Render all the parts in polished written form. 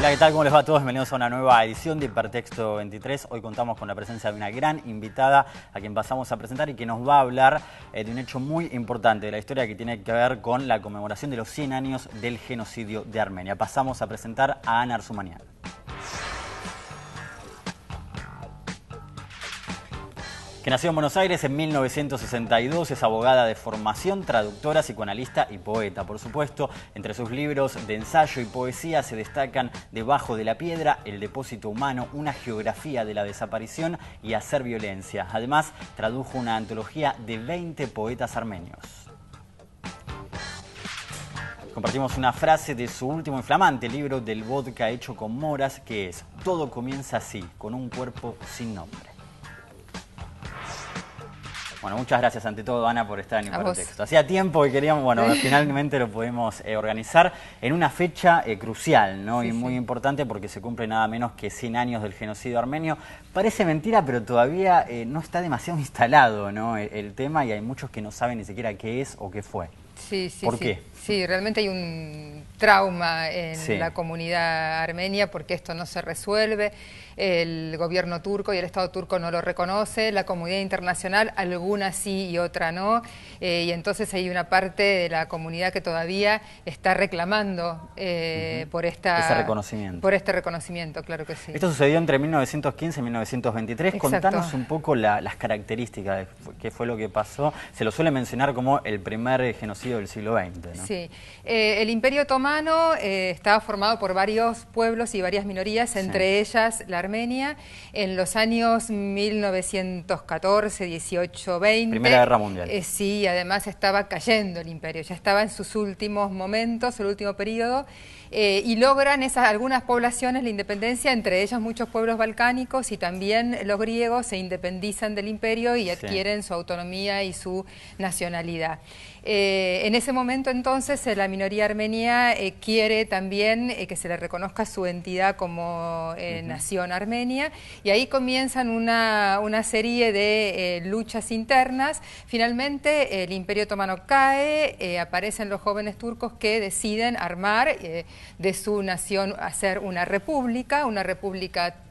Hola, ¿qué tal? ¿Cómo les va a todos? Bienvenidos a una nueva edición de Hipertexto 23. Hoy contamos con la presencia de una gran invitada a quien pasamos a presentar y que nos va a hablar de un hecho muy importante de la historia que tiene que ver con la conmemoración de los 100 años del genocidio de Armenia. Pasamos a presentar a Ana Arzumanian. Que nació en Buenos Aires en 1962, es abogada de formación, traductora, psicoanalista y poeta. Por supuesto, entre sus libros de ensayo y poesía se destacan Debajo de la piedra, El depósito humano, una geografía de la desaparición y Hacer violencia. Además, tradujo una antología de 20 poetas armenios. Compartimos una frase de su último inflamante libro Del vodka hecho con moras, que es: todo comienza así, con un cuerpo sin nombre. Bueno, muchas gracias ante todo, Ana, por estar en Hipertexto. Hacía tiempo que queríamos, bueno, finalmente lo pudimos organizar en una fecha crucial, ¿no? Sí, y muy importante porque se cumple nada menos que 100 años del genocidio armenio. Parece mentira, pero todavía no está demasiado instalado, ¿no? El tema, y hay muchos que no saben ni siquiera qué es o qué fue. Sí, sí, ¿Por qué? Sí, realmente hay un trauma en la comunidad armenia porque esto no se resuelve. El gobierno turco y el Estado turco no lo reconoce, la comunidad internacional, alguna sí y otra no, y entonces hay una parte de la comunidad que todavía está reclamando por ese reconocimiento. Por este reconocimiento, claro que sí. Esto sucedió entre 1915 y 1923. Exacto. Contanos un poco las características de qué fue lo que pasó. Se lo suele mencionar como el primer genocidio del siglo XX, ¿no? Sí. El Imperio Otomano estaba formado por varios pueblos y varias minorías, entre ellas la Armenia, en los años 1914, 18, 20. Primera Guerra Mundial. Sí, además estaba cayendo el imperio, ya estaba en sus últimos momentos, el último periodo, y logran algunas poblaciones la independencia, entre ellas muchos pueblos balcánicos, y también los griegos se independizan del imperio y adquieren su autonomía y su nacionalidad. En ese momento entonces la minoría armenia quiere también que se le reconozca su entidad como nación armenia, y ahí comienzan una serie de luchas internas. Finalmente el Imperio Otomano cae, aparecen los jóvenes turcos que deciden armar de su nación hacer una república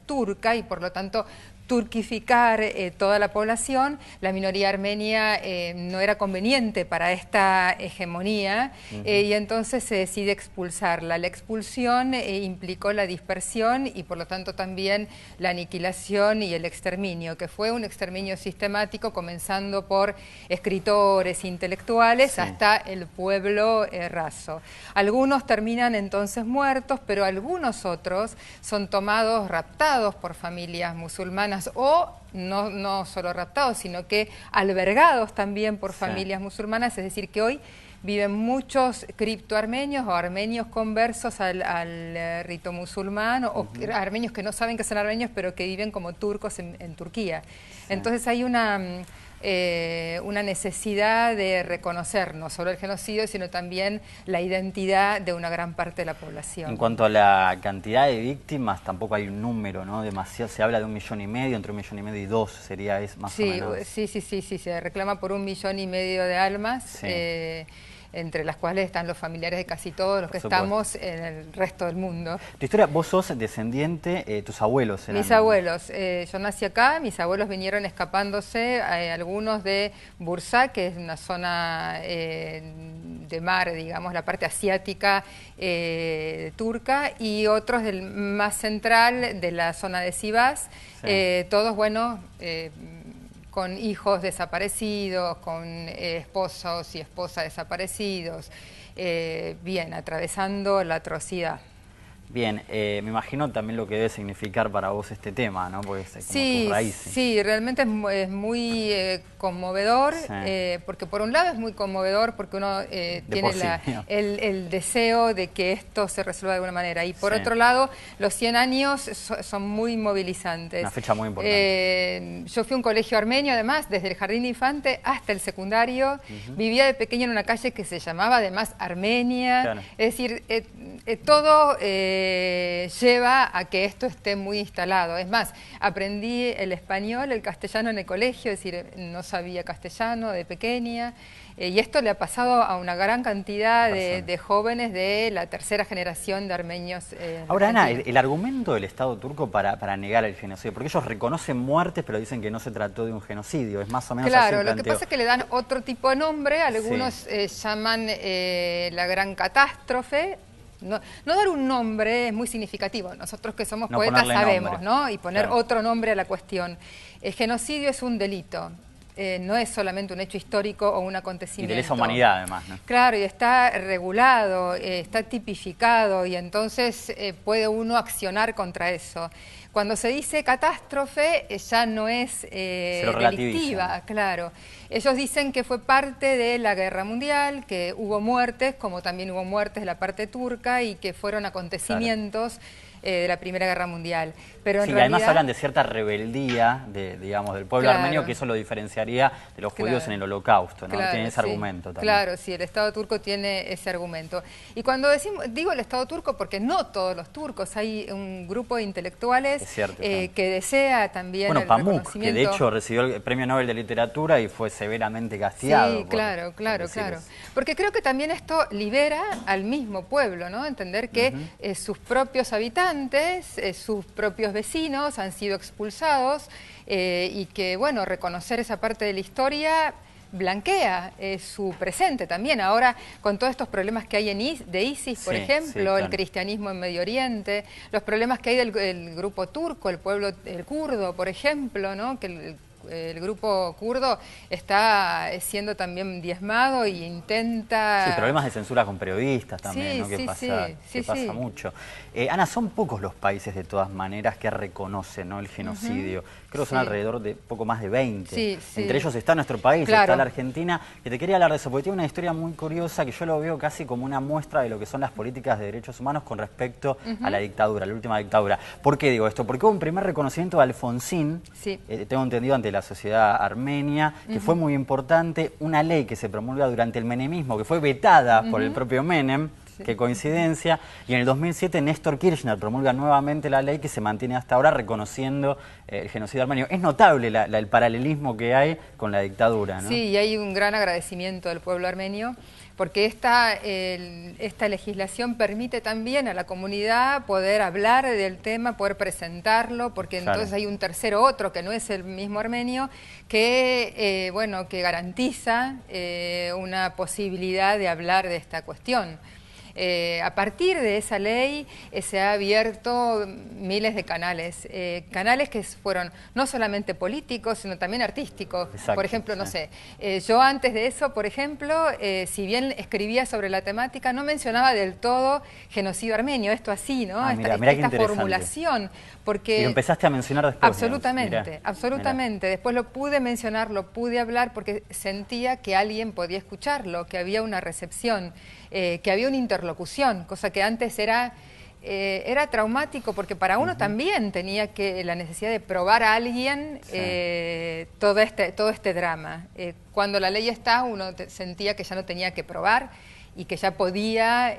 turca, y por lo tanto turquificar toda la población. La minoría armenia no era conveniente para esta hegemonía, y entonces se decide expulsarla. La expulsión implicó la dispersión y por lo tanto también la aniquilación y el exterminio, que fue un exterminio sistemático, comenzando por escritores, intelectuales, hasta el pueblo raso. Algunos terminan entonces muertos, pero algunos otros son tomados, raptados por familias musulmanas, o no solo raptados, sino que albergados también por familias musulmanas, es decir, que hoy viven muchos criptoarmenios o armenios conversos al rito musulmán, o armenios que no saben que son armenios, pero que viven como turcos en Turquía. Entonces hay una necesidad de reconocer no solo el genocidio, sino también la identidad de una gran parte de la población. En cuanto a la cantidad de víctimas, tampoco hay un número, ¿no? Demasiado, se habla de 1,5 millones, entre 1,5 millones y 2 sería más o menos. Sí, se reclama por 1,5 millones de almas. Entre las cuales están los familiares de casi todos los que estamos en el resto del mundo. Tu historia, vos sos descendiente, tus abuelos eran... Mis abuelos, yo nací acá, mis abuelos vinieron escapándose, algunos de Bursa, que es una zona de mar, digamos, la parte asiática turca, y otros del más central, de la zona de Sivas, todos, bueno, con hijos desaparecidos, con esposos y esposas desaparecidos, bien, atravesando la atrocidad. Bien, me imagino también lo que debe significar para vos este tema, ¿no? Porque es como tus raíces. Sí, realmente es muy conmovedor, porque por un lado es muy conmovedor porque uno tiene el deseo de que esto se resuelva de alguna manera, y por otro lado los 100 años son muy movilizantes. Una fecha muy importante. Yo fui a un colegio armenio, además, desde el jardín de infante hasta el secundario. Vivía de pequeña en una calle que se llamaba además Armenia. Es decir, todo lleva a que esto esté muy instalado. Es más, aprendí el español, el castellano en el colegio, es decir, no sabía castellano de pequeña, y esto le ha pasado a una gran cantidad de jóvenes de la tercera generación de armenios. Ahora, Ana, el argumento del Estado turco para negar el genocidio, porque ellos reconocen muertes, pero dicen que no se trató de un genocidio, es más o menos así el planteo. Claro, lo que pasa es que le dan otro tipo de nombre, algunos llaman la gran catástrofe. No dar un nombre es muy significativo, nosotros que somos poetas sabemos, ¿no? Y poner otro nombre a la cuestión. El genocidio es un delito. No es solamente un hecho histórico o un acontecimiento. Y de lesa humanidad, además, ¿no? Claro, y está regulado, está tipificado, y entonces puede uno accionar contra eso. Cuando se dice catástrofe, ya no es delictiva, claro. Ellos dicen que fue parte de la Guerra Mundial, que hubo muertes, como también hubo muertes de la parte turca, y que fueron acontecimientos de la Primera Guerra Mundial. Pero en realidad, además hablan de cierta rebeldía digamos, del pueblo armenio, que eso lo diferenciaría de los judíos en el Holocausto, ¿no? Tiene ese argumento también. Claro, sí, el Estado turco tiene ese argumento. Y cuando digo el Estado turco, porque no todos los turcos, hay un grupo de intelectuales que desea también el Pamuk, que de hecho recibió el Premio Nobel de Literatura y fue severamente castigado. Sí, claro. Porque creo que también esto libera al mismo pueblo, ¿no? Entender que sus propios habitantes, sus propios vecinos han sido expulsados y que, bueno, reconocer esa parte de la historia blanquea su presente también. Ahora, con todos estos problemas que hay de ISIS, por ejemplo, el cristianismo en Medio Oriente, los problemas que hay del grupo turco, el kurdo, por ejemplo, ¿no? Que el grupo kurdo está siendo también diezmado y intenta... Sí, problemas de censura con periodistas también, ¿no? Que pasa mucho. Ana, son pocos los países de todas maneras que reconocen, ¿no?, el genocidio. Creo que son alrededor de poco más de 20. Entre ellos está nuestro país, está la Argentina. Que te quería hablar de eso, porque tiene una historia muy curiosa que yo lo veo casi como una muestra de lo que son las políticas de derechos humanos con respecto a la dictadura, la última dictadura. ¿Por qué digo esto? Porque hubo un primer reconocimiento de Alfonsín, tengo entendido, ante la sociedad armenia, que fue muy importante, una ley que se promulga durante el menemismo, que fue vetada por el propio Menem. Qué coincidencia. Y en el 2007 Néstor Kirchner promulga nuevamente la ley que se mantiene hasta ahora reconociendo el genocidio armenio. Es notable el paralelismo que hay con la dictadura, ¿no? Sí, y hay un gran agradecimiento del pueblo armenio, porque esta legislación permite también a la comunidad poder hablar del tema, poder presentarlo, porque entonces hay un tercero, otro que no es el mismo armenio, que, que garantiza una posibilidad de hablar de esta cuestión. A partir de esa ley se ha abierto miles de canales, canales que fueron no solamente políticos, sino también artísticos. Por ejemplo, no sé, yo antes de eso, por ejemplo, si bien escribía sobre la temática, no mencionaba del todo genocidio armenio, esto así, ¿no? Esta formulación. Porque y lo empezaste a mencionar después. Absolutamente, absolutamente. Después lo pude mencionar, lo pude hablar porque sentía que alguien podía escucharlo, que había una recepción, que había una interlocución, cosa que antes era traumático porque para uno también tenía la necesidad de probar a alguien todo este drama. Cuando la ley está, uno sentía que ya no tenía que probar y que ya podía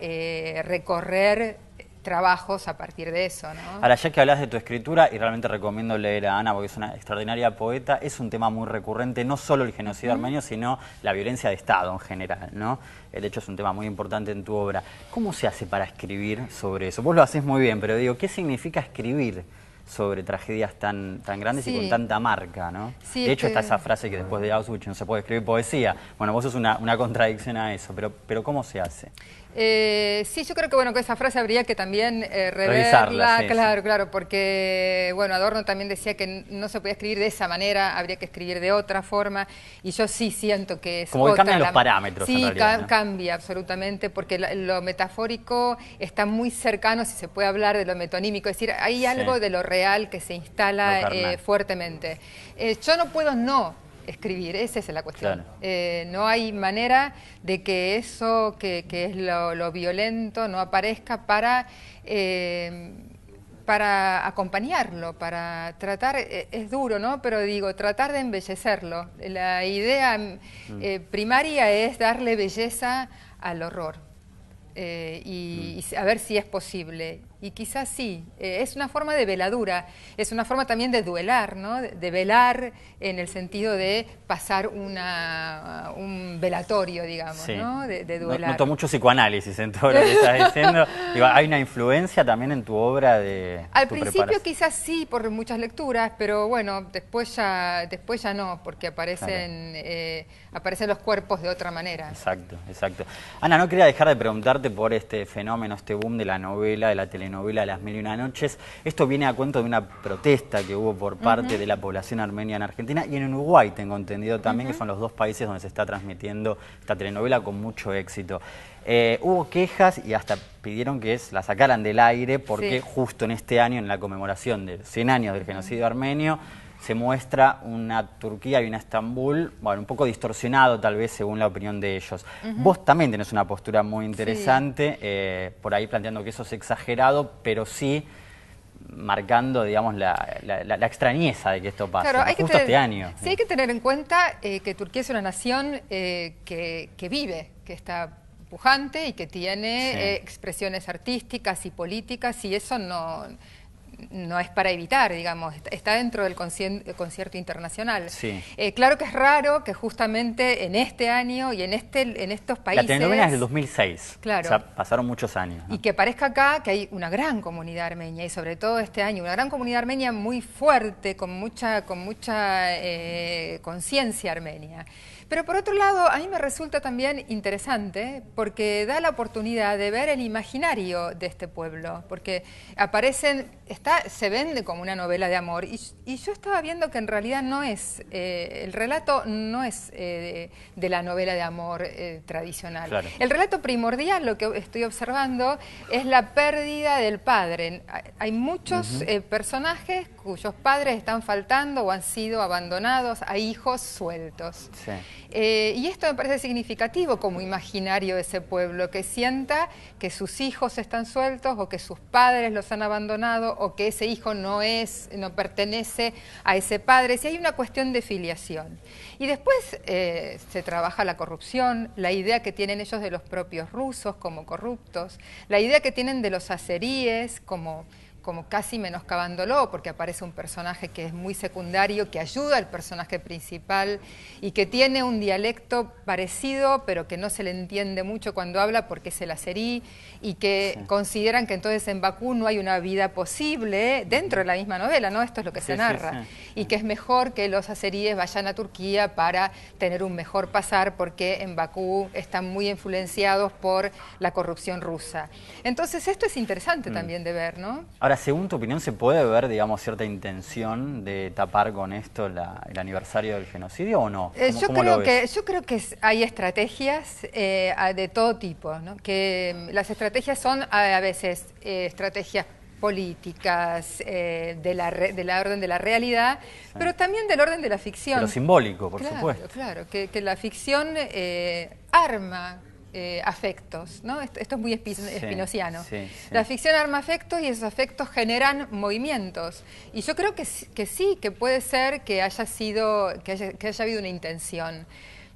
recorrer trabajos a partir de eso, ¿no? Ahora, ya que hablas de tu escritura, y realmente recomiendo leer a Ana porque es una extraordinaria poeta, es un tema muy recurrente, no solo el genocidio armenio, sino la violencia de Estado en general, ¿no? De hecho, es un tema muy importante en tu obra. ¿Cómo se hace para escribir sobre eso? Vos lo haces muy bien, pero digo, ¿qué significa escribir sobre tragedias tan grandes y con tanta marca, ¿no? De hecho, está esa frase que después de Auschwitz no se puede escribir poesía. Bueno, vos sos una contradicción a eso, pero ¿cómo se hace? Sí, yo creo que esa frase habría que también reverla, claro, porque Adorno también decía que no se podía escribir de esa manera, habría que escribir de otra forma, y yo sí siento que es como que cambian los parámetros. Sí, en realidad, ¿no? Cambia absolutamente, porque lo metafórico está muy cercano, si se puede hablar de lo metonímico, es decir, hay algo de lo real que se instala fuertemente. Yo no puedo escribir, esa es la cuestión. No hay manera de que eso que es lo violento no aparezca para acompañarlo, para tratar, es duro, ¿no? Pero digo, tratar de embellecerlo. La idea primaria es darle belleza al horror. y a ver si es posible. Y quizás sí, es una forma de veladura, es una forma también de duelar, ¿no? De velar en el sentido de pasar un velatorio, digamos, Sí. ¿no? De duelar. Noto mucho psicoanálisis en todo lo que estás diciendo. Digo, ¿hay una influencia también en tu obra de Al tu principio preparación? quizás sí, por muchas lecturas, pero bueno, después ya no, porque aparecen los cuerpos de otra manera. Exacto, exacto. Ana, no quería dejar de preguntarte por este fenómeno, este boom de la novela, de la telenovela Las Mil y Una Noches. Esto viene a cuento de una protesta que hubo por parte de la población armenia en Argentina y en Uruguay, tengo entendido también, que son los dos países donde se está transmitiendo esta telenovela con mucho éxito. Hubo quejas y hasta pidieron que la sacaran del aire porque justo en este año, en la conmemoración de 100 años del genocidio armenio, se muestra una Turquía y una Estambul, bueno, un poco distorsionado tal vez según la opinión de ellos. Vos también tenés una postura muy interesante, por ahí planteando que eso es exagerado, pero sí marcando, digamos, la extrañeza de que esto pase, claro, justo este año. Sí, hay que tener en cuenta que Turquía es una nación que vive, que está pujante y que tiene expresiones artísticas y políticas, y eso no es para evitar, digamos, está dentro del concierto internacional. Sí. Claro que es raro que justamente en este año y en estos países... La telenovela es del 2006, claro, o sea, pasaron muchos años, ¿no? Y que parezca acá que hay una gran comunidad armenia, y sobre todo este año, una gran comunidad armenia muy fuerte, con mucha conciencia armenia. Pero por otro lado, a mí me resulta también interesante porque da la oportunidad de ver el imaginario de este pueblo, porque se vende como una novela de amor, y yo estaba viendo que en realidad no es, el relato no es de la novela de amor tradicional. Claro. El relato primordial, lo que estoy observando, es la pérdida del padre. Hay muchos personajes cuyos padres están faltando o han sido abandonados, hay hijos sueltos. Sí. Y esto me parece significativo como imaginario de ese pueblo, que sienta que sus hijos están sueltos o que sus padres los han abandonado o que ese hijo no pertenece a ese padre. Si hay una cuestión de filiación. Y después se trabaja la corrupción, la idea que tienen ellos de los propios rusos como corruptos, la idea que tienen de los azeríes como casi menoscabándolo, porque aparece un personaje que es muy secundario, que ayuda al personaje principal y que tiene un dialecto parecido, pero que no se le entiende mucho cuando habla porque es el azerí, y que consideran que entonces en Bakú no hay una vida posible dentro de la misma novela, ¿no? Esto es lo que se narra. Y que es mejor que los azeríes vayan a Turquía para tener un mejor pasar, porque en Bakú están muy influenciados por la corrupción rusa. Entonces esto es interesante también de ver, ¿no? Ahora, según tu opinión, ¿se puede ver, digamos, cierta intención de tapar con esto el aniversario del genocidio o no? Yo creo que hay estrategias de todo tipo, ¿no? Que las estrategias son a veces estrategias políticas, de la orden de la realidad, pero también del orden de la ficción. Pero simbólico, por supuesto. Claro, que la ficción arma afectos, ¿no? Esto es muy espinociano. La ficción arma afectos y esos afectos generan movimientos. Y yo creo que sí, que puede ser que haya habido una intención.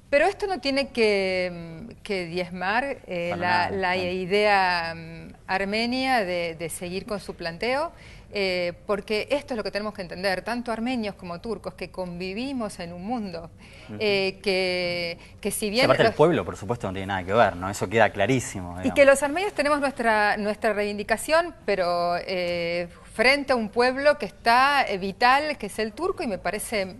Pero esto no tiene que diezmar la idea armenia de seguir con su planteo, porque esto es lo que tenemos que entender, tanto armenios como turcos, que convivimos en un mundo, que si bien... Aparte el pueblo, por supuesto, no tiene nada que ver, ¿no? Eso queda clarísimo. Digamos. Y que los armenios tenemos nuestra reivindicación, pero frente a un pueblo que está vital, que es el turco, y me parece...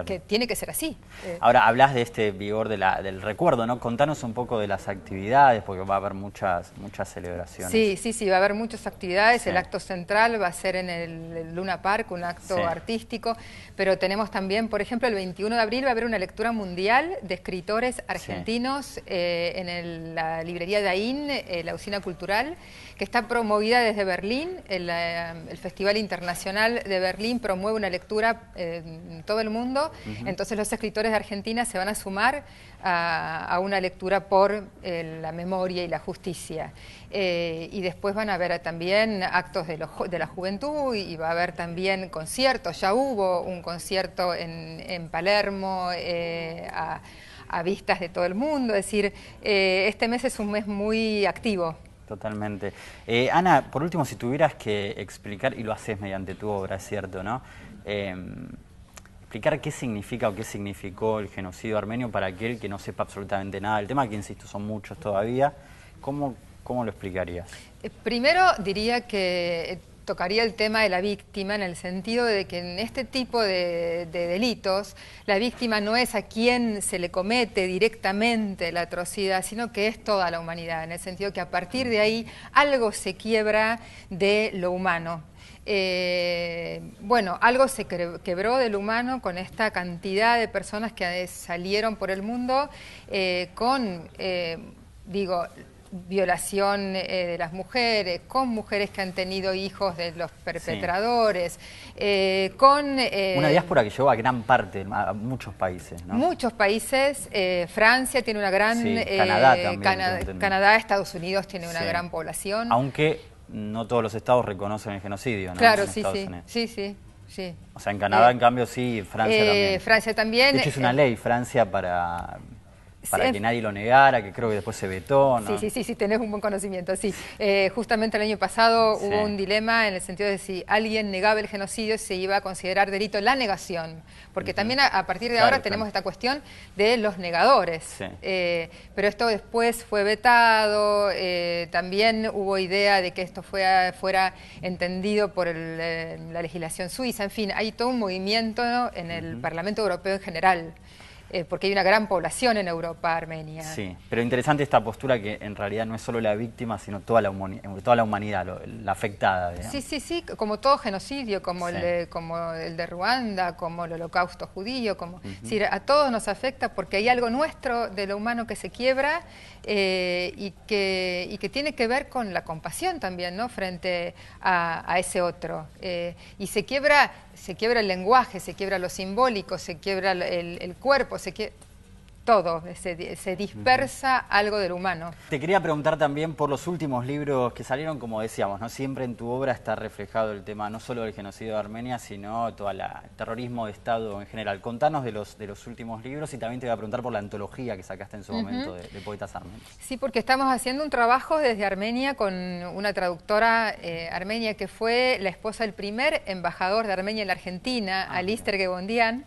que tiene que ser así. Ahora, hablas de este vigor del recuerdo, ¿no? Contanos un poco de las actividades, porque va a haber muchas celebraciones. Sí, va a haber muchas actividades. El acto central va a ser en el Luna Park, un acto artístico, pero tenemos también, por ejemplo, el 21 de abril va a haber una lectura mundial de escritores argentinos en la librería de Ain, la usina cultural, que está promovida desde Berlín. El Festival Internacional de Berlín promueve una lectura en todo el mundo. Entonces los escritores de Argentina se van a sumar a una lectura por la memoria y la justicia. Y después van a haber también actos de la juventud, y va a haber también conciertos. Ya hubo un concierto en Palermo a vistas de todo el mundo. Es decir, este mes es un mes muy activo. Totalmente. Ana, por último, si tuvieras que explicar, y lo haces mediante tu obra, es cierto, ¿no? Explicar qué significa o qué significó el genocidio armenio para aquel que no sepa absolutamente nada del tema, que insisto, son muchos todavía. ¿Cómo lo explicarías? Primero diría que tocaría el tema de la víctima en el sentido de que en este tipo de delitos la víctima no es a quien se le comete directamente la atrocidad, sino que es toda la humanidad, en el sentido que a partir de ahí algo se quiebra de lo humano. Bueno, algo se quebró del humano con esta cantidad de personas que salieron por el mundo con, violación de las mujeres, con mujeres que han tenido hijos de los perpetradores, con... una diáspora que llegó a gran parte, a muchos países, ¿no? Muchos países, Francia tiene una gran... Canadá también. Canadá, Estados Unidos tiene una gran población. Aunque no todos los estados reconocen el genocidio, ¿no? Claro, sí. O sea, en Canadá, en cambio, sí, Francia también. Francia también. De hecho, es una ley, Francia, para que nadie lo negara, que creo que después se vetó, ¿no? Sí, tenés un buen conocimiento, sí. Justamente el año pasado hubo un dilema en el sentido de si alguien negaba el genocidio, se iba a considerar delito la negación, porque también a partir de ahora tenemos esta cuestión de los negadores. Pero esto después fue vetado, también hubo idea de que esto fuera entendido por la legislación suiza, en fin, hay todo un movimiento en el Parlamento Europeo en general. Porque hay una gran población en Europa armenia. Sí, pero interesante esta postura que en realidad no es solo la víctima, sino toda la humanidad, la afectada, digamos. Sí, como todo genocidio, como el de Ruanda, como el holocausto judío, es decir, a todos nos afecta porque hay algo nuestro de lo humano que se quiebra y que tiene que ver con la compasión también, ¿no? Frente a ese otro. Y se quiebra el lenguaje, se quiebra lo simbólico, se quiebra el cuerpo, todo, se dispersa algo del humano. Te quería preguntar también por los últimos libros que salieron, como decíamos, ¿no? Siempre en tu obra está reflejado el tema no solo del genocidio de Armenia, sino todo el terrorismo de Estado en general. Contanos de los últimos libros y también te voy a preguntar por la antología que sacaste en su momento de poetas armenios. Sí, porque estamos haciendo un trabajo desde Armenia con una traductora armenia que fue la esposa del primer embajador de Armenia en la Argentina, Alister Gebondian,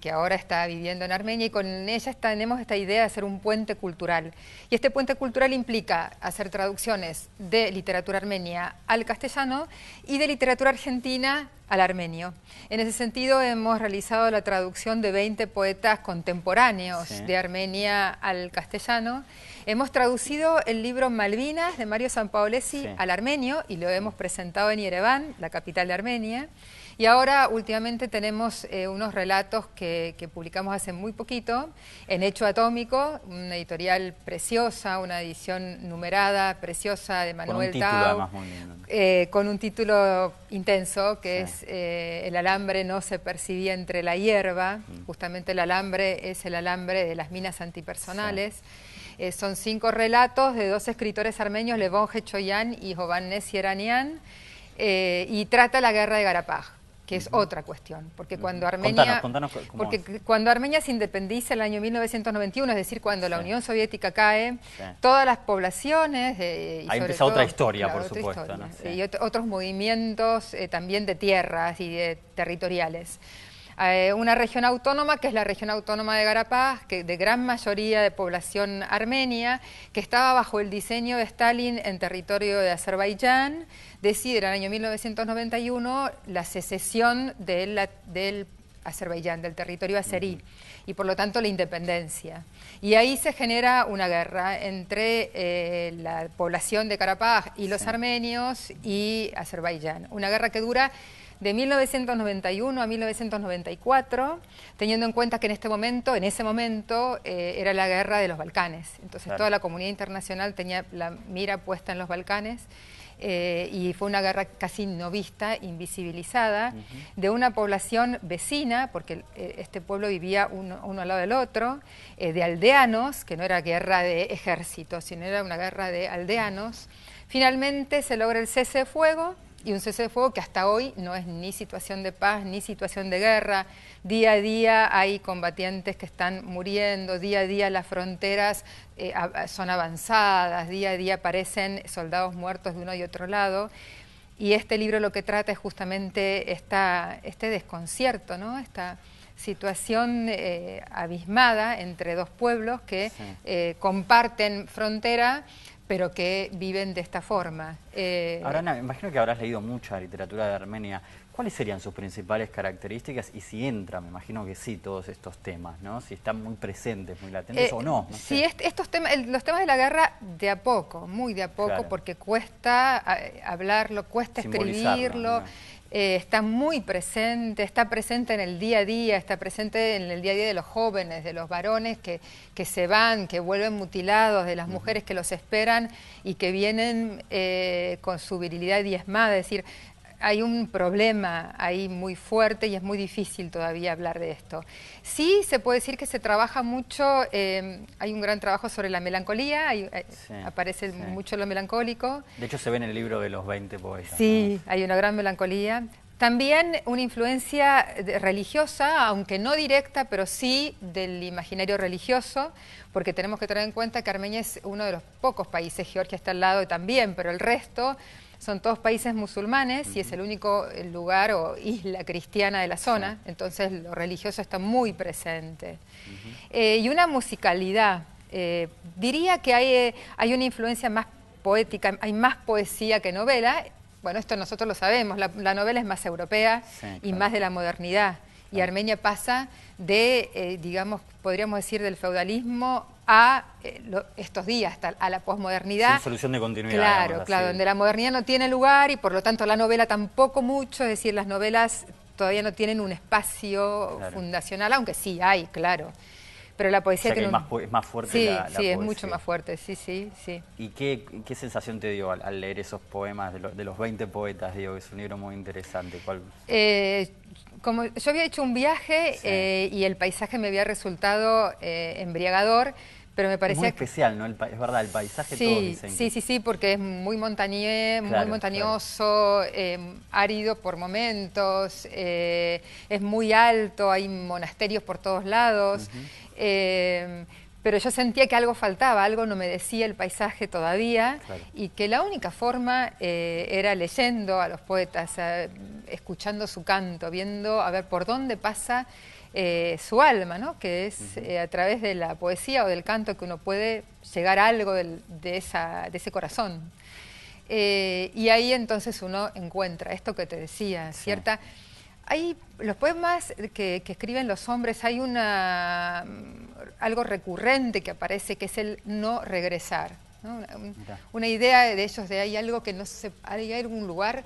que ahora está viviendo en Armenia, y con ella tenemos esta idea de hacer un puente cultural. Y este puente cultural implica hacer traducciones de literatura armenia al castellano y de literatura argentina al armenio. En ese sentido hemos realizado la traducción de 20 poetas contemporáneos de Armenia al castellano. Hemos traducido el libro Malvinas de Mario Sampaolesi al armenio y lo hemos presentado en Yerevan, la capital de Armenia. Y ahora últimamente tenemos unos relatos que publicamos hace muy poquito en Hecho Atómico, una editorial preciosa, una edición numerada, preciosa de Manuel Tao, con un título intenso que es El alambre no se percibía entre la hierba. Justamente el alambre es el alambre de las minas antipersonales. Son 5 relatos de 2 escritores armenios, Levon Hechoyan y Jovannes Yeranian, y trata la guerra de Garapaj, que es otra cuestión, porque cuando Armenia, cuando Armenia se independiza en el año 1991, es decir, cuando la Unión Soviética cae, todas las poblaciones... ahí empieza otra historia, por supuesto. ¿No? Y otros movimientos también de tierras y de territoriales. Una región autónoma, que es la región autónoma de Garapaj, que de gran mayoría de población armenia, que estaba bajo el diseño de Stalin en territorio de Azerbaiyán, decide en el año 1991 la secesión del Azerbaiyán, del territorio azerí, y por lo tanto la independencia. Y ahí se genera una guerra entre la población de Karabaj y los armenios y Azerbaiyán. Una guerra que dura de 1991 a 1994, teniendo en cuenta que en ese momento era la guerra de los Balcanes. Entonces toda la comunidad internacional tenía la mira puesta en los Balcanes. Y fue una guerra casi no vista, invisibilizada, de una población vecina, porque este pueblo vivía uno al lado del otro, de aldeanos, que no era guerra de ejércitos, sino era una guerra de aldeanos. Finalmente se logra el cese de fuego y un cese de fuego que hasta hoy no es ni situación de paz ni situación de guerra. Día a día hay combatientes que están muriendo, día a día las fronteras son avanzadas, día a día aparecen soldados muertos de uno y otro lado. Y este libro lo que trata es justamente este desconcierto, ¿no? Esta situación abismada entre dos pueblos que comparten frontera, pero que viven de esta forma. Ahora, Ana, imagino que habrás leído mucha literatura de Armenia. ¿Cuáles serían sus principales características? Y si entra, me imagino que sí, todos estos temas, ¿no? Si están muy presentes, muy latentes o no. Sí, estos temas, los temas de la guerra de a poco, muy de a poco, claro, porque cuesta hablarlo, cuesta escribirlo. ¿No? Está muy presente, está presente en el día a día, está presente en el día a día de los jóvenes, de los varones que se van, que vuelven mutilados, de las mujeres que los esperan y que vienen con su virilidad diezmada. Es decir, hay un problema ahí muy fuerte y es muy difícil todavía hablar de esto. Sí se puede decir que se trabaja mucho, hay un gran trabajo sobre la melancolía, aparece mucho lo melancólico. De hecho se ve en el libro de los 20 poetas. Sí, ¿no? Hay una gran melancolía. También una influencia religiosa, aunque no directa, pero sí del imaginario religioso, porque tenemos que tener en cuenta que Armenia es uno de los pocos países, Georgia está al lado también, pero el resto son todos países musulmanes y es el único lugar o isla cristiana de la zona, entonces lo religioso está muy presente. Y una musicalidad, diría que hay una influencia más poética, hay más poesía que novela. Bueno, esto nosotros lo sabemos, la novela es más europea y más de la modernidad. Y Armenia pasa de, digamos, podríamos decir, del feudalismo a estos días, a la posmodernidad. Sin solución de continuidad. Claro, claro, donde la modernidad no tiene lugar y por lo tanto la novela tampoco mucho, es decir, las novelas todavía no tienen un espacio fundacional, aunque sí hay, claro. Pero la poesía tiene es más fuerte la sí, poesía. Es mucho más fuerte, sí. ¿Y qué sensación te dio al leer esos poemas de los 20 poetas? Digo, que es un libro muy interesante. Como yo había hecho un viaje y el paisaje me había resultado embriagador, pero me parecía... Es muy especial, ¿no? Es verdad, el paisaje todos dicen. Sí, porque es muy montañoso, árido por momentos, es muy alto, hay monasterios por todos lados. Pero yo sentía que algo faltaba, algo no me decía el paisaje todavía, y que la única forma era leyendo a los poetas, escuchando su canto, viendo a ver por dónde pasa su alma, ¿no? Que es a través de la poesía o del canto que uno puede llegar a algo de ese corazón. Y ahí entonces uno encuentra esto que te decía, cierta... Hay los poemas que escriben los hombres, hay algo recurrente que aparece, que es el no regresar, ¿no? Una idea de ellos de hay algo que no se, hay algún lugar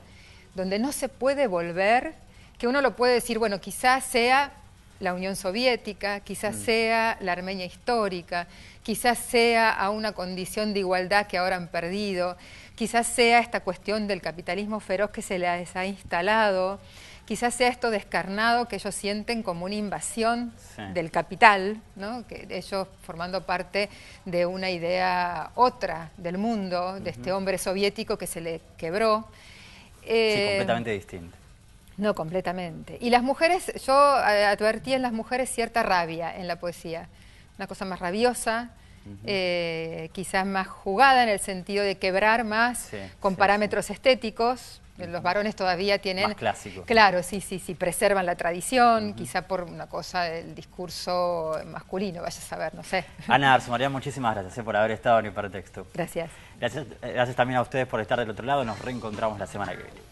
donde no se puede volver, que uno lo puede decir, bueno, quizás sea la Unión Soviética, quizás sea la Armenia histórica, quizás sea a una condición de igualdad que ahora han perdido, quizás sea esta cuestión del capitalismo feroz que se les ha instalado, quizás sea esto descarnado que ellos sienten como una invasión del capital, ¿no? Que ellos formando parte de una idea otra del mundo, de este hombre soviético que se le quebró. Sí, completamente distinto. No, completamente. Y las mujeres, yo advertí en las mujeres cierta rabia en la poesía, una cosa más rabiosa, quizás más jugada en el sentido de quebrar más con parámetros estéticos. Los varones todavía tienen... Más clásicos. Claro, sí, preservan la tradición, quizá por una cosa del discurso masculino, vaya a saber, no sé. Ana Arzumaría, muchísimas gracias por haber estado en Hipertexto. Gracias. Gracias también a ustedes por estar del otro lado, nos reencontramos la semana que viene.